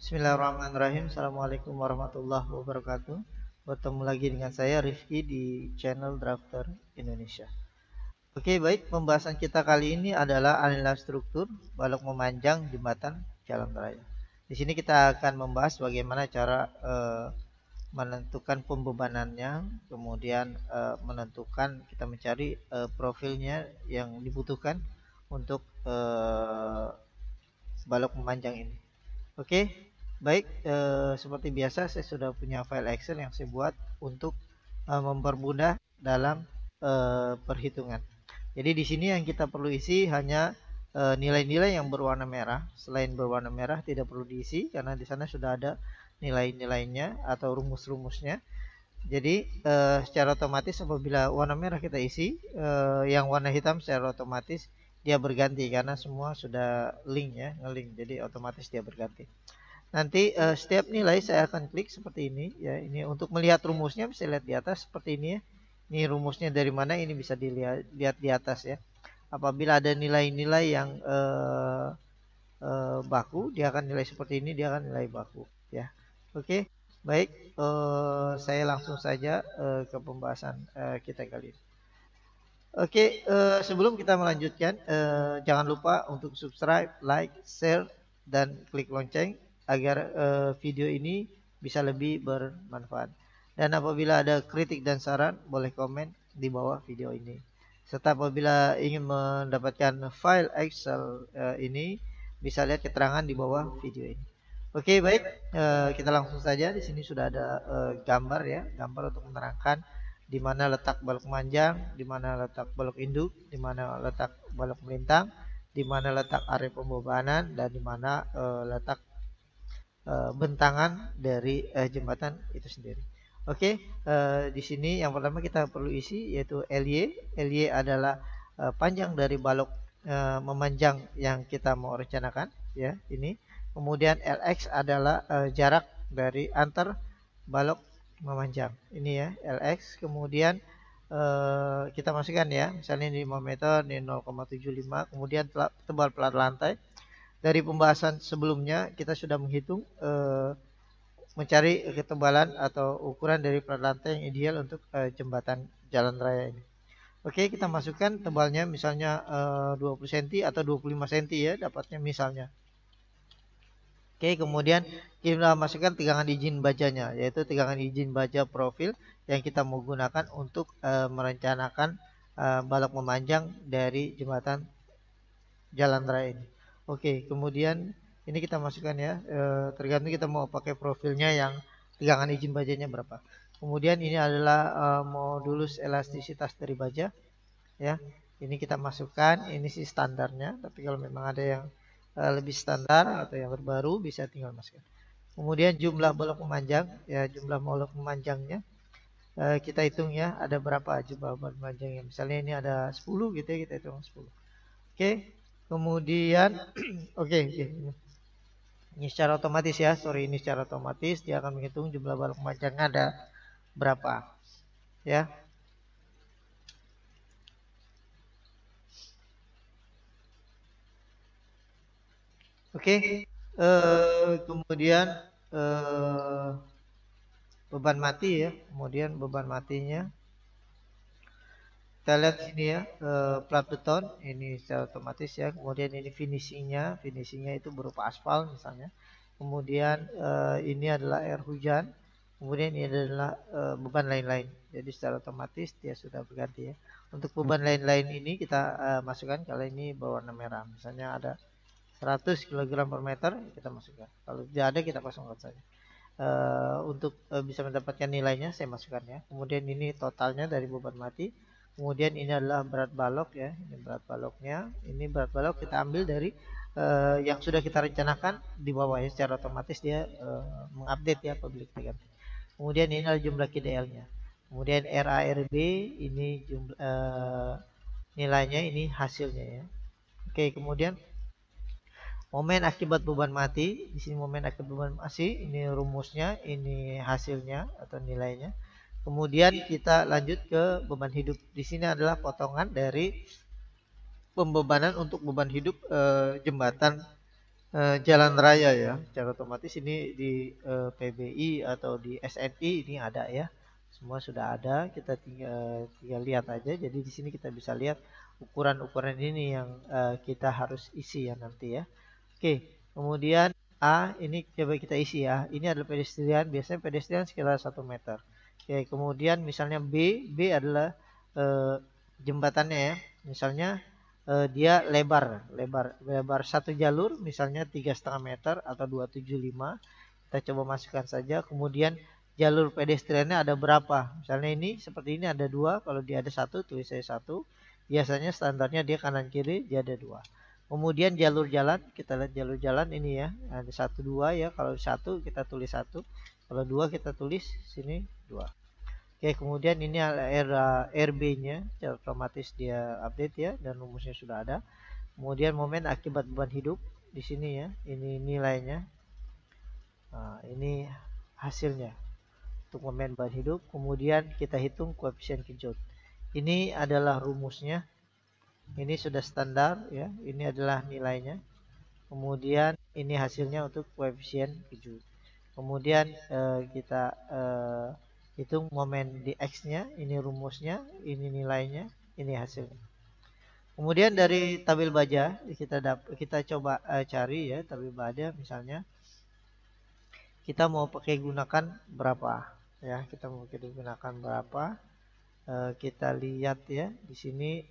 Bismillahirrahmanirrahim. Assalamualaikum warahmatullahi wabarakatuh. Bertemu lagi dengan saya Rifki di channel Drafter Indonesia. Oke, baik. Pembahasan kita kali ini adalah analisis struktur balok memanjang jembatan jalan raya. Di sini kita akan membahas bagaimana cara menentukan pembebanannya, kemudian menentukan kita mencari profilnya yang dibutuhkan untuk balok memanjang ini. Oke, baik. Seperti biasa, saya sudah punya file Excel yang saya buat untuk mempermudah dalam perhitungan. Jadi di sini yang kita perlu isi hanya nilai-nilai yang berwarna merah. Selain berwarna merah tidak perlu diisi karena di sana sudah ada nilai-nilainya atau rumus-rumusnya. Jadi secara otomatis apabila warna merah kita isi, yang warna hitam secara otomatis dia berganti karena semua sudah link ya, ngelink. Jadi otomatis dia berganti. Nanti setiap nilai saya akan klik seperti ini ya. Ini untuk melihat rumusnya bisa lihat di atas seperti ini ya. Ini rumusnya dari mana ini bisa dilihat lihat di atas ya. Apabila ada nilai-nilai yang baku, dia akan nilai seperti ini, dia akan nilai baku ya. Oke, baik. Saya langsung saja ke pembahasan kita kali ini. Oke, sebelum kita melanjutkan, jangan lupa untuk subscribe, like, share, dan klik lonceng agar video ini bisa lebih bermanfaat. Dan apabila ada kritik dan saran, boleh komen di bawah video ini. Serta apabila ingin mendapatkan file Excel ini, bisa lihat keterangan di bawah video ini. Oke, baik. Kita langsung saja. Di sini sudah ada gambar ya, gambar untuk menerangkan di mana letak balok memanjang, di mana letak balok induk, di mana letak balok melintang, di mana letak area pembebanan, dan di mana letak bentangan dari jembatan itu sendiri. Oke, di sini yang pertama kita perlu isi yaitu LY. LY adalah panjang dari balok memanjang yang kita mau rencanakan ya, ini. Kemudian LX adalah jarak dari antar balok memanjang. Ini ya, LX. Kemudian kita masukkan ya, misalnya ini 5 meter, ini 0,75. Kemudian tebal plat lantai. Dari pembahasan sebelumnya kita sudah menghitung mencari ketebalan atau ukuran dari plat lantai yang ideal untuk jembatan jalan raya ini. Oke, kita masukkan tebalnya misalnya 20 cm atau 25 cm ya, dapatnya misalnya. Oke, kemudian kita masukkan tegangan izin bajanya, yaitu tegangan izin baja profil yang kita mau gunakan untuk merencanakan balok memanjang dari jembatan jalan raya ini. Oke, kemudian ini kita masukkan ya, tergantung kita mau pakai profilnya yang tegangan izin bajanya berapa. Kemudian ini adalah modulus elastisitas dari baja ya. Ini kita masukkan, ini sih standarnya, tapi kalau memang ada yang lebih standar atau yang terbaru bisa tinggal masukkan. Kemudian jumlah balok memanjang ya, jumlah balok memanjangnya kita hitung ya, ada berapa jumlah balok memanjangnya. Misalnya ini ada 10 gitu ya, kita hitung 10. Oke. Kemudian oke. Ini secara otomatis ya, ini secara otomatis dia akan menghitung jumlah balok memanjangnya ada berapa ya. Oke, kemudian beban mati ya, kemudian beban matinya kita lihat sini ya, plat beton ini secara otomatis ya, kemudian ini finishingnya itu berupa aspal misalnya, kemudian ini adalah air hujan, kemudian ini adalah beban lain-lain, jadi secara otomatis dia sudah berganti ya. Untuk beban lain-lain ini kita masukkan, kalau ini berwarna merah misalnya ada 100 kg per meter kita masukkan, kalau tidak ada kita kosongkan saja. Untuk bisa mendapatkan nilainya saya masukkan ya. Kemudian ini totalnya dari beban mati. Kemudian ini adalah berat balok ya, ini berat baloknya. Ini berat balok kita ambil dari yang sudah kita rencanakan di bawah ya, secara otomatis dia mengupdate ya apabila kita ganti. Kemudian ini adalah jumlah KDL-nya. Kemudian RARB ini jumlah nilainya, ini hasilnya ya. Oke, kemudian momen akibat beban mati, di sini momen akibat beban mati, ini rumusnya, ini hasilnya atau nilainya. Kemudian kita lanjut ke beban hidup. Di sini adalah potongan dari pembebanan untuk beban hidup jembatan jalan raya ya. Secara otomatis ini di PBI atau di SNI ini ada ya. Semua sudah ada. Kita tinggal lihat aja. Jadi di sini kita bisa lihat ukuran-ukuran ini yang kita harus isi ya nanti ya. Oke, kemudian A ini coba kita isi ya. Ini adalah pedestrian. Biasanya pedestrian sekitar 1 meter. Oke, kemudian misalnya B adalah eh, jembatannya ya. Misalnya dia lebar satu jalur misalnya 3,5 meter atau 275. Kita coba masukkan saja. Kemudian jalur pedestriannya ada berapa? Misalnya ini seperti ini ada 2. Kalau dia ada 1, tulis saya 1. Biasanya standarnya dia kanan kiri, dia ada 2. Kemudian jalur jalan, kita lihat jalur jalan ini ya, ada 1 2 ya. Kalau 1 kita tulis 1, kalau 2 kita tulis sini 2. Oke, kemudian ini RB-nya, otomatis dia update ya, dan rumusnya sudah ada. Kemudian momen akibat beban hidup di sini ya, ini nilainya. Nah, ini hasilnya untuk momen beban hidup. Kemudian kita hitung koefisien kejut. Ini adalah rumusnya. Ini sudah standar ya. Ini adalah nilainya. Kemudian ini hasilnya untuk koefisien kejut. Kemudian kita hitung momen di X-nya, ini rumusnya, ini nilainya, ini hasilnya. Kemudian dari tabel baja kita coba cari ya tabel baja, misalnya kita mau pakai gunakan berapa ya, kita mau gunakan berapa. Kita lihat ya di sini,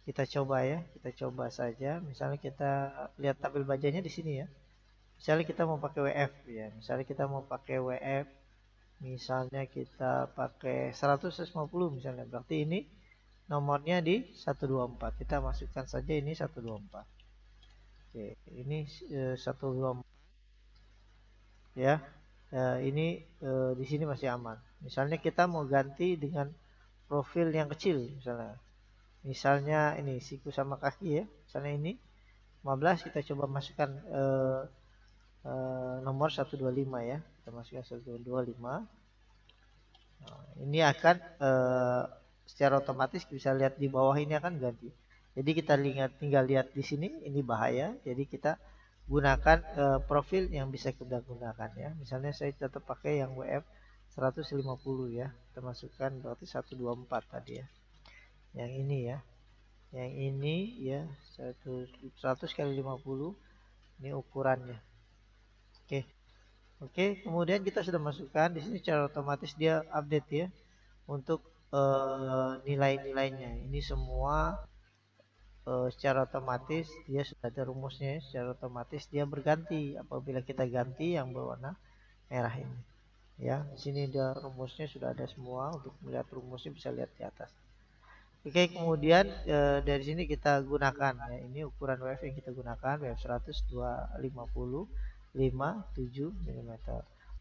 kita coba ya, kita coba saja. Misalnya kita lihat tabel bajanya di sini ya. Misalnya kita mau pakai WF ya, misalnya kita mau pakai WF, misalnya kita pakai 150 misalnya, berarti ini nomornya di 124. Kita masukkan saja ini 124. Oke, ini 124 ya. Ini di sini masih aman. Misalnya kita mau ganti dengan profil yang kecil misalnya. Misalnya ini siku sama kaki ya. Misalnya ini 15, kita coba masukkan nomor 125 ya. Kita masukkan 125. Nah, ini akan secara otomatis bisa lihat di bawah ini akan ganti. Jadi kita tinggal lihat di sini, ini bahaya. Jadi kita gunakan profil yang bisa kita gunakan ya. Misalnya saya tetap pakai yang WF 150 ya. Kita masukkan berarti 124 tadi ya. Yang ini ya. Yang ini ya 100 kali 50. Ini ukurannya. Oke. Oke, kemudian kita sudah masukkan di sini, secara otomatis dia update ya untuk nilai-nilainya. Ini semua secara otomatis dia sudah ada rumusnya. Secara otomatis dia berganti apabila kita ganti yang berwarna merah ini. Ya, di sini ada rumusnya, sudah ada semua. Untuk melihat rumusnya bisa lihat di atas. Oke, kemudian dari sini kita gunakan ya, ini ukuran WF yang kita gunakan, WF 100 250 57 mm.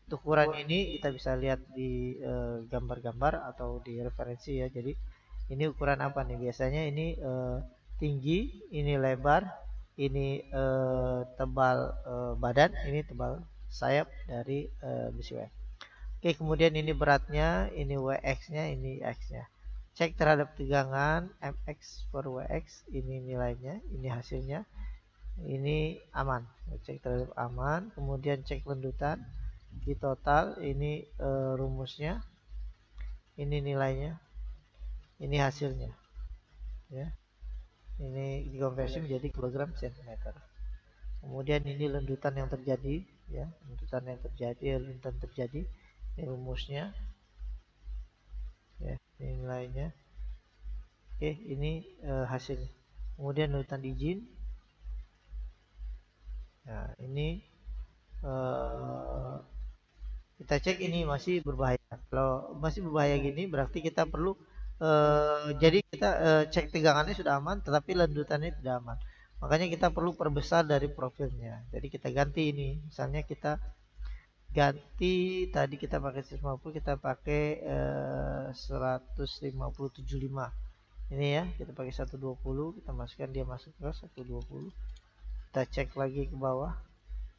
Untuk ukuran ini kita bisa lihat di gambar-gambar atau di referensi ya. Jadi ini ukuran apa nih? Biasanya ini tinggi, ini lebar, ini tebal badan, ini tebal sayap dari besi WF. Oke, kemudian ini beratnya, ini WX-nya, ini X-nya. Cek terhadap tegangan MX per WX, ini nilainya, ini hasilnya. Ini aman, cek terhadap aman. Kemudian cek lendutan di total, ini rumusnya, ini nilainya, ini hasilnya ya. Ini dikonversi menjadi kilogram centimeter. Kemudian ini lendutan yang terjadi ya, lendutan terjadi, ini rumusnya ya, ini nilainya. Oke, ini hasilnya. Kemudian lendutan izin. Nah, ini kita cek ini masih berbahaya. Kalau masih berbahaya gini berarti kita perlu jadi kita cek tegangannya sudah aman tetapi lendutannya tidak aman. Makanya kita perlu perbesar dari profilnya. Jadi kita ganti ini. Misalnya kita ganti, tadi kita pakai 150, kita pakai 150/75. Ini ya, kita pakai 120, kita masukkan, dia masuk ke 120. Kita cek lagi ke bawah.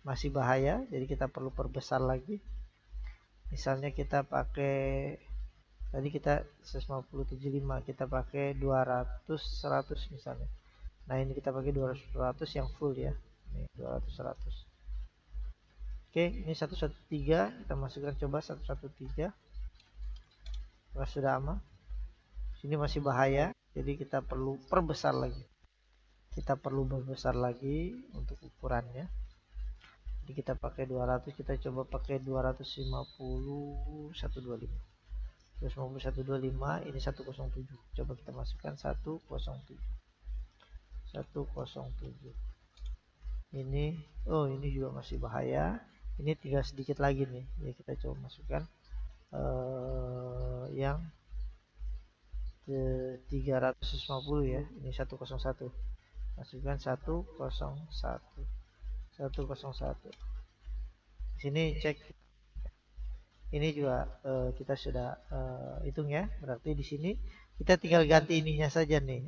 Masih bahaya, jadi kita perlu perbesar lagi. Misalnya kita pakai, tadi kita 150/75, kita pakai 200/100 misalnya. Nah ini kita pakai 200/100 yang full ya. Nih 200 100. Oke, ini 113 kita masukkan, coba 113. Kalau sudah aman. Sini masih bahaya, jadi kita perlu perbesar lagi. Kita perlu perbesar lagi untuk ukurannya. Jadi kita pakai 200, kita coba pakai 250 125. 250 125, ini 107. Coba kita masukkan 107. 107. Ini ini juga masih bahaya. Ini tinggal sedikit lagi nih. Ya kita coba masukkan yang 350 ya. Ini 101. Masukkan 101. 101. Di sini cek. Ini juga kita sudah hitung ya. Berarti di sini kita tinggal ganti ininya saja nih,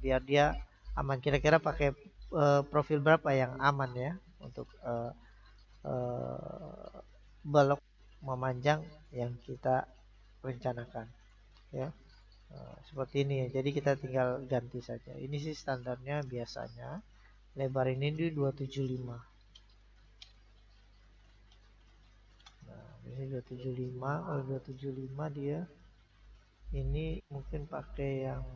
biar dia aman. Kira-kira pakai profil berapa yang aman ya untuk balok memanjang yang kita rencanakan ya. Seperti ini ya. Jadi kita tinggal ganti saja. Ini sih standarnya biasanya. Lebar ini di 275. Nah, ini 275. Kalau 275 dia ini mungkin pakai yang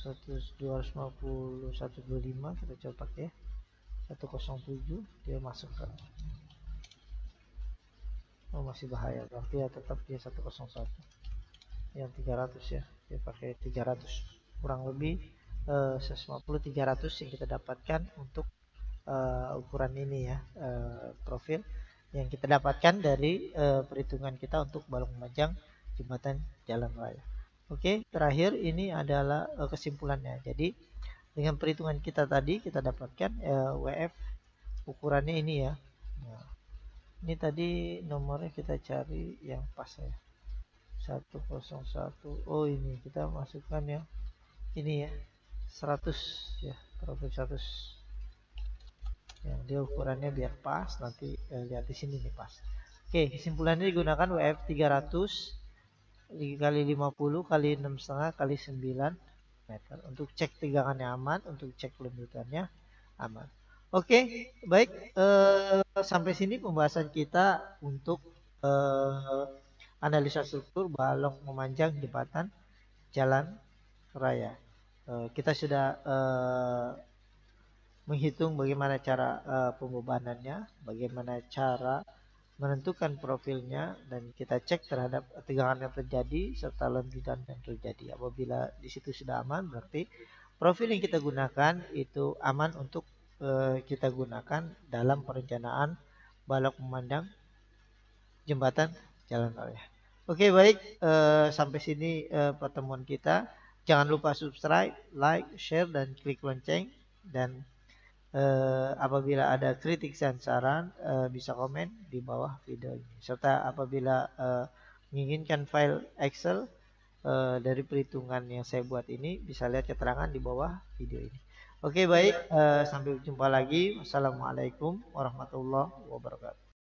250 125, kita coba pakai 107, dia masuk ke masih bahaya, berarti ya tetap dia 101 yang 300 ya, dia pakai 300, kurang lebih 150 300 yang kita dapatkan untuk ukuran ini ya, profil yang kita dapatkan dari perhitungan kita untuk balok memanjang jembatan jalan raya. Oke, terakhir ini adalah kesimpulannya. Jadi dengan perhitungan kita tadi kita dapatkan WF ukurannya ini ya. Nah, ini tadi nomornya kita cari yang pas ya. 101. Oh, ini kita masukkan yang ini ya. 100 ya, profil 100. Yang dia ukurannya biar pas, nanti lihat di sini nih pas. Oke, kesimpulannya digunakan WF 300 kali 50 kali 6,5 kali 9 meter untuk cek tegangannya aman, untuk cek lembutannya aman. Oke, baik, sampai sini pembahasan kita untuk analisa struktur balok memanjang jembatan jalan raya. Kita sudah menghitung bagaimana cara pembebanannya, bagaimana cara menentukan profilnya, dan kita cek terhadap tegangan yang terjadi serta lembutan yang terjadi. Apabila di situ sudah aman, berarti profil yang kita gunakan itu aman untuk kita gunakan dalam perencanaan balok memandang jembatan jalan raya. Oke, baik, sampai sini pertemuan kita. Jangan lupa subscribe, like, share, dan klik lonceng. Dan apabila ada kritik dan saran bisa komen di bawah video ini. Serta apabila menginginkan file Excel dari perhitungan yang saya buat ini, bisa lihat keterangan di bawah video ini. Oke, baik, sampai jumpa lagi. Wassalamualaikum warahmatullahi wabarakatuh.